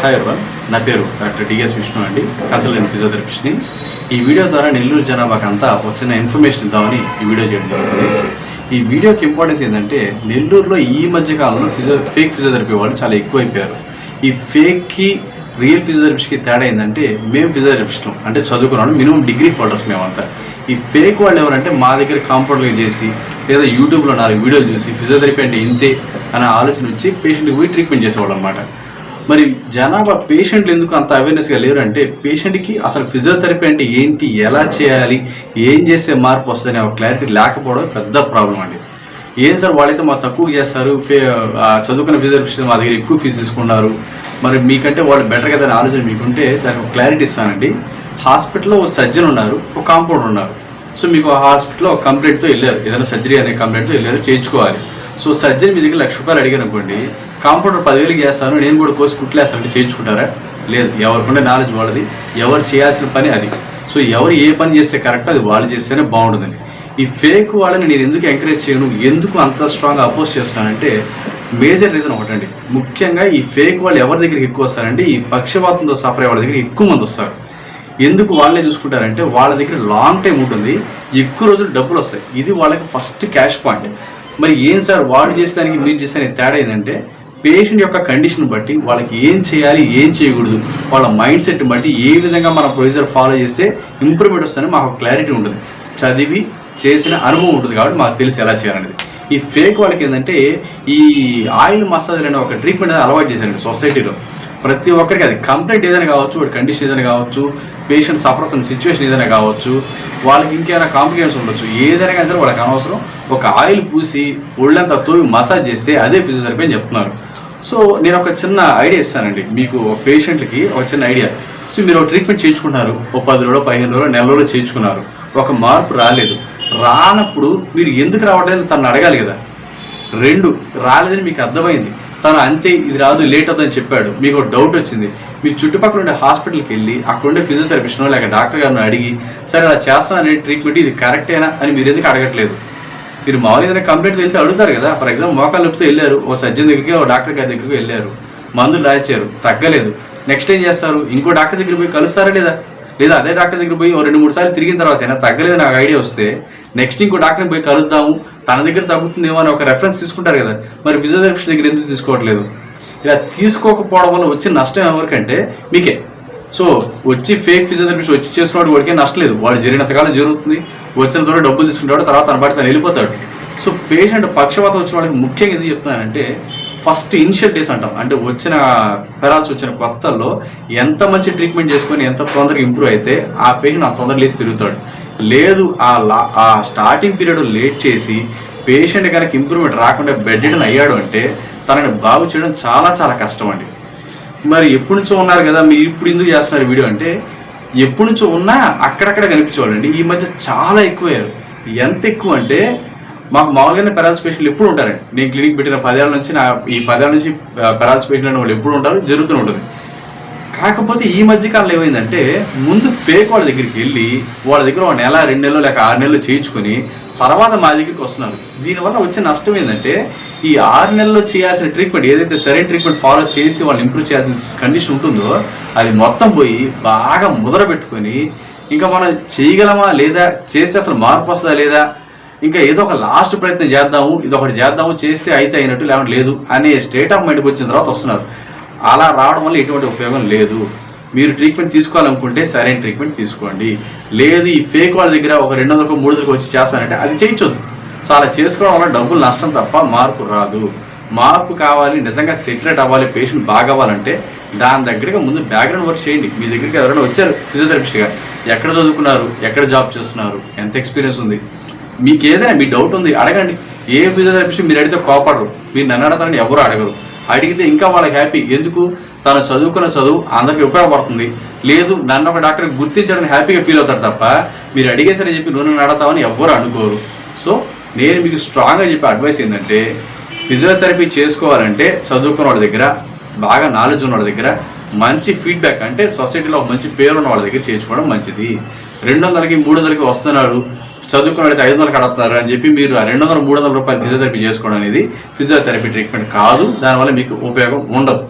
Hi everyone, నా పేరు doctor DS Vishnu అండి, కన్సల్టెంట్ ఫిజియోథెరపిస్ట్ని. ఈ వీడియో ద్వారా నెల్లూరు జనాభాకి అంతా వచ్చిన ఇన్ఫర్మేషన్ ఇద్దామని ఈ వీడియో చేయడం జరుగుతుంది. ఈ వీడియోకి ఇంపార్టెన్స్ ఏంటంటే, నెల్లూరులో ఈ మధ్య కాలంలో ఫేక్ ఫిజియోథెరపీ వాళ్ళు చాలా ఎక్కువైపోయారు. ఈ ఫేక్కి రియల్ ఫిజియోథెరపిస్ట్కి తేడా ఏంటంటే, మేము ఫిజియోథెరపిస్టులు అంటే చదువుకున్నాం, మినిమం డిగ్రీ హోల్డర్స్ మేమంతా. ఈ ఫేక్ వాళ్ళు ఎవరంటే మా దగ్గర కాంపౌండర్గా చేసి లేదా యూట్యూబ్లో 4 వీడియోలు చూసి ఫిజియోథెరపీ అంటే ఇంతే అనే ఆలోచన వచ్చి పేషెంట్కి పోయి ట్రీట్మెంట్ చేసేవాళ్ళు అనమాట. మరి జనాభా పేషెంట్లు ఎందుకు అంత అవేర్నెస్గా లేరు అంటే, పేషెంట్కి అసలు ఫిజియోథెరపీ అంటే ఏంటి, ఎలా చేయాలి, ఏం చేస్తే మార్పు వస్తుందనే ఒక క్లారిటీ లేకపోవడం పెద్ద ప్రాబ్లం అండి. ఏం సార్ వాళ్ళైతే మాకు తక్కువ చేస్తారు, చదువుకున్న ఫిజియోథెరపిస్ట్ మా దగ్గర ఎక్కువ ఫీజు తీసుకున్నారు, మరి మీకంటే వాళ్ళు బెటర్ కదా అనే ఆలోచన మీకుంటే దానికి ఒక క్లారిటీ ఇస్తానండి. హాస్పిటల్లో ఒక సర్జన్ ఉన్నారు, ఒక కాంపౌండర్ ఉన్నారు. సో మీకు హాస్పిటల్లో ఒక కంప్లైంట్తో వెళ్ళారు, ఏదైనా సర్జరీ అనే కంప్లైంట్తో వెళ్ళారు, చేయించుకోవాలి. సో సర్జరీ మీ దగ్గర ₹1,00,000 అడిగారు అనుకోండి, కాంపౌండర్ 10,000 చేస్తాను, నేను కూడా కోర్సు కుట్లేస్తానంటే చేయించుకుంటారా? లేదు. ఎవరికుండే నాలెడ్జ్ వాళ్ళది, ఎవరు చేయాల్సిన పని అది. సో ఎవరు ఏ పని చేస్తే కరెక్ట్ అది వాళ్ళు చేస్తేనే బాగుంటుందండి. ఈ ఫేక్ వాళ్ళని నేను ఎందుకు ఎంకరేజ్ చేయను, ఎందుకు అంత స్ట్రాంగ్గా అపోజ్ చేస్తున్నానంటే, మేజర్ రీజన్ ఒకటండి. ముఖ్యంగా ఈ ఫేక్ వాళ్ళు ఎవరి దగ్గరికి ఎక్కువ వస్తారంటే, ఈ పక్షవాతంతో సఫర్ అయ్యే వాళ్ళ దగ్గర ఎక్కువ మంది వస్తారు. ఎందుకు వాళ్ళే చూసుకుంటారంటే, వాళ్ళ దగ్గర లాంగ్ టైం ఉంటుంది, ఎక్కువ రోజులు డబ్బులు వస్తాయి, ఇది వాళ్ళకి ఫస్ట్ క్యాష్ పాయింట్. మరి ఏం సార్ వాళ్ళు చేసేదానికి మీరు చేసేదానికి తేడా ఏంటంటే, పేషెంట్ యొక్క కండిషన్ బట్టి వాళ్ళకి ఏం చేయాలి, ఏం చేయకూడదు, వాళ్ళ మైండ్ సెట్ బట్టి ఏ విధంగా మన ప్రొసీజర్ ఫాలో చేస్తే ఇంప్రూవ్మెంట్ వస్తుందని మాకు క్లారిటీ ఉంటుంది, చదివి చేసిన అనుభవం ఉంటుంది కాబట్టి మాకు తెలిసి ఎలా చేయాలనేది. ఈ ఫేక్ వాళ్ళకి ఏంటంటే, ఈ ఆయిల్ మసాజ్ అనే ఒక ట్రీట్మెంట్ అనేది అలవాటు చేశారండి సొసైటీలో. ప్రతి ఒక్కరికి అది కంప్లైంట్ ఏదైనా కావచ్చు, వాడి కండిషన్ ఏదైనా కావచ్చు, పేషెంట్ సఫర్ అవుతున్న సిచ్యువేషన్ ఏదైనా కావచ్చు, వాళ్ళకి ఇంకేమైనా కాంప్లికేషన్స్ ఉండొచ్చు, ఏదైనా కానీ సరే వాళ్ళకి అనవసరం ఒక ఆయిల్ పూసి ఒళ్ళంతా తోవి మసాజ్ చేస్తే అదే ఫిజియోథెరపీ అని చెప్తున్నారు. సో నేను ఒక చిన్న ఐడియా ఇస్తానండి మీకు, పేషెంట్లకి ఒక చిన్న ఐడియా. సో మీరు ఒక ట్రీట్మెంట్ చేయించుకున్నారు, ఒక 10 రోజులు 15 రోజులు నెల రోజులు చేయించుకున్నారు, ఒక మార్పు రాలేదు. రానప్పుడు మీరు ఎందుకు రావట్లేదు తను అడగాలి కదా. 2 రాలేదని మీకు అర్థమైంది, తను అంతే ఇది రాదు లేట్ అవుతుందని చెప్పాడు, మీకు ఒక డౌట్ వచ్చింది, మీ చుట్టుపక్కల ఉండే హాస్పిటల్కి వెళ్ళి అక్కడ ఉండే ఫిజియోథెరపిస్ట్నో లేక డాక్టర్ గారిని అడిగి, సరే అలా చేస్తాననే ట్రీట్మెంట్ ఇది కరెక్టేనా అని మీరు ఎందుకు అడగట్లేదు? మీరు మామూలుగా ఏదైనా కంప్లైంట్ వెళ్తే అడుగుతారు కదా. ఫర్ ఎగ్జాంపుల్ మోకాలు నొప్పితో వెళ్ళారు, ఓ సర్జన్ దగ్గరికి, ఓ డాక్టర్ గారి దగ్గరికి వెళ్ళారు, మందులు రాయించారు, తగ్గలేదు. నెక్స్ట్ ఏం చేస్తారు? ఇంకో డాక్టర్ దగ్గర పోయి కలుస్తారా లేదా? లేదా అదే డాక్టర్ దగ్గర పోయి 2-3 సార్లు తిరిగిన తర్వాత అయినా తగ్గలేదు నాకు ఐడియా వస్తే నెక్స్ట్ ఇంకో డాక్టర్ని పోయి కలుద్దాము, తన దగ్గర తగ్గుతుందేమో అని ఒక రెఫరెన్స్ తీసుకుంటారు కదా. మరి ఫిజియోథెరపిస్ట్ దగ్గర ఎందుకు తీసుకోవట్లేదు? ఇలా తీసుకోకపోవడం వల్ల వచ్చే నష్టం ఎవరికంటే మీకే. సో వచ్చి ఫేక్ ఫిజియోథెరపిస్ట్ వచ్చి చేసుకున్నాడు వాడికే నష్టం లేదు, వాడు జరిగినంతకాలం జరుగుతుంది, వచ్చిన తర్వాత డబ్బులు తీసుకుంటాడు, తర్వాత తన పాటు తను వెళ్ళిపోతాడు. సో పేషెంట్ పక్షవాతం వచ్చిన వాళ్ళకి ముఖ్యంగా ఎందుకు చెప్తున్నానంటే, ఫస్ట్ ఇనిషియల్ డేస్ అంటాం, అంటే వచ్చిన పెరాల్స్ వచ్చిన కొత్తల్లో ఎంత మంచి ట్రీట్మెంట్ చేసుకొని ఎంత తొందరగా ఇంప్రూవ్ అయితే ఆ పేషెంట్ అంత తొందరగా లేచి తిరుగుతాడు. లేదు ఆ స్టార్టింగ్ పీరియడ్ లేట్ చేసి పేషెంట్ కనుక ఇంప్రూవ్మెంట్ రాకుండా బెడ్ రిడన్ అయ్యాడు అంటే తనని బాగు చేయడం చాలా చాలా కష్టం అండి. మరి ఎప్పటి నుంచో ఉన్నారు కదా, మీరు ఇప్పుడు ఎందుకు చేస్తున్నారు వీడియో అంటే, ఎప్పటి నుంచో ఉన్నా అక్కడక్కడ కనిపించేవాళ్ళండి, ఈ మధ్య చాలా ఎక్కువయ్యారు. ఎంత ఎక్కువ అంటే, మాకు మామూలుగానే పెరాల్స్ పేషెంట్లు ఎప్పుడు ఉంటారండి. నేను క్లినిక్ పెట్టిన 10 ఏళ్ళ నుంచి ఈ 10 ఏళ్ళ నుంచి పెరాల్స్ పేషెంట్ అనే వాళ్ళు ఎప్పుడు ఉంటారు, జరుగుతూ ఉంటుంది. కాకపోతే ఈ మధ్యకాలంలో ఏమైందంటే, ముందు ఫేక్ వాళ్ళ దగ్గరికి వెళ్ళి వాళ్ళ దగ్గర 1 నెల 2 నెలలు లేక 6 నెలలు చేయించుకొని తర్వాత మా దగ్గరికి వస్తున్నారు. దీనివల్ల వచ్చే నష్టం ఏంటంటే, ఈ 6 నెలల్లో చేయాల్సిన ట్రీట్మెంట్ ఏదైతే సరైన ట్రీట్మెంట్ ఫాలో చేసి వాళ్ళు ఇంప్రూవ్ చేయాల్సిన కండిషన్ ఉంటుందో అది మొత్తం పోయి బాగా ముద్ర పెట్టుకొని, ఇంకా మనం చేయగలమా లేదా, చేస్తే అసలు మార్పు వస్తుందా లేదా, ఇంకా ఏదో ఒక లాస్ట్ ప్రయత్నం చేద్దాము, ఇది ఒకటి చేద్దాము, చేస్తే అయితే అయినట్టు లేకపోతే లేదు అనే స్టేట్ ఆఫ్ మైండ్కి వచ్చిన తర్వాత వస్తున్నారు. అలా రావడం వల్ల ఎటువంటి ఉపయోగం లేదు. మీరు ట్రీట్మెంట్ తీసుకోవాలనుకుంటే సరైన ట్రీట్మెంట్ తీసుకోండి. లేదు ఈ ఫేక్ వాళ్ళ దగ్గర ఒక 200 300 వచ్చి చేస్తానంటే అది చేయించొద్దు. సో అలా చేసుకోవడం వల్ల డబ్బులు నష్టం తప్ప మార్పు రాదు. మార్పు కావాలి, నిజంగా సెటిల్ అవ్వాలి, పేషెంట్ బాగా అవ్వాలంటే దాని దగ్గరగా ముందు బ్యాక్గ్రౌండ్ వర్క్ చేయండి. మీ దగ్గరికి ఎవరైనా వచ్చారు ఫిజియోథెరపిస్ట్గా, ఎక్కడ చదువుకున్నారు, ఎక్కడ జాబ్ చేస్తున్నారు, ఎంత ఎక్స్పీరియన్స్ ఉంది, మీకు ఏదైనా మీ డౌట్ ఉంది అడగండి. ఏ ఫిజియోథెరపిస్ట్ మీరు అడిగితే కోపడరు, మీరు నన్ను అడగతారని ఎవరు అడగరు. అడిగితే ఇంకా వాళ్ళకి హ్యాపీ, ఎందుకు తను చదువుకున్న చదువు అందరికీ ఉపయోగపడుతుంది. లేదు నన్ను ఒక డాక్టర్ గుర్తించడానికి హ్యాపీగా ఫీల్ అవుతారు తప్ప మీరు అడిగేసరి చెప్పి నువ్వు నన్ను అడతావని ఎవ్వరు అనుకోరు. సో నేను మీకు స్ట్రాంగ్గా చెప్పే అడ్వైస్ ఏంటంటే, ఫిజియోథెరపీ చేసుకోవాలంటే చదువుకున్న వాళ్ళ దగ్గర, బాగా నాలెడ్జ్ ఉన్న వాళ్ళ దగ్గర, మంచి ఫీడ్బ్యాక్ అంటే సొసైటీలో మంచి పేరు ఉన్న వాళ్ళ దగ్గర చేయించుకోవడం మంచిది. 200కి 300కి వస్తున్నారు, చదువుకుని అయితే 500 కడుతున్నారు అని చెప్పి మీరు 200-300 రూపాయలు ఫిజియోథెరపీ చేసుకోవడం అనేది ఫిజియోథెరపీ ట్రీట్మెంట్ కాదు. దానివల్ల మీకు ఉపయోగం ఉండదు.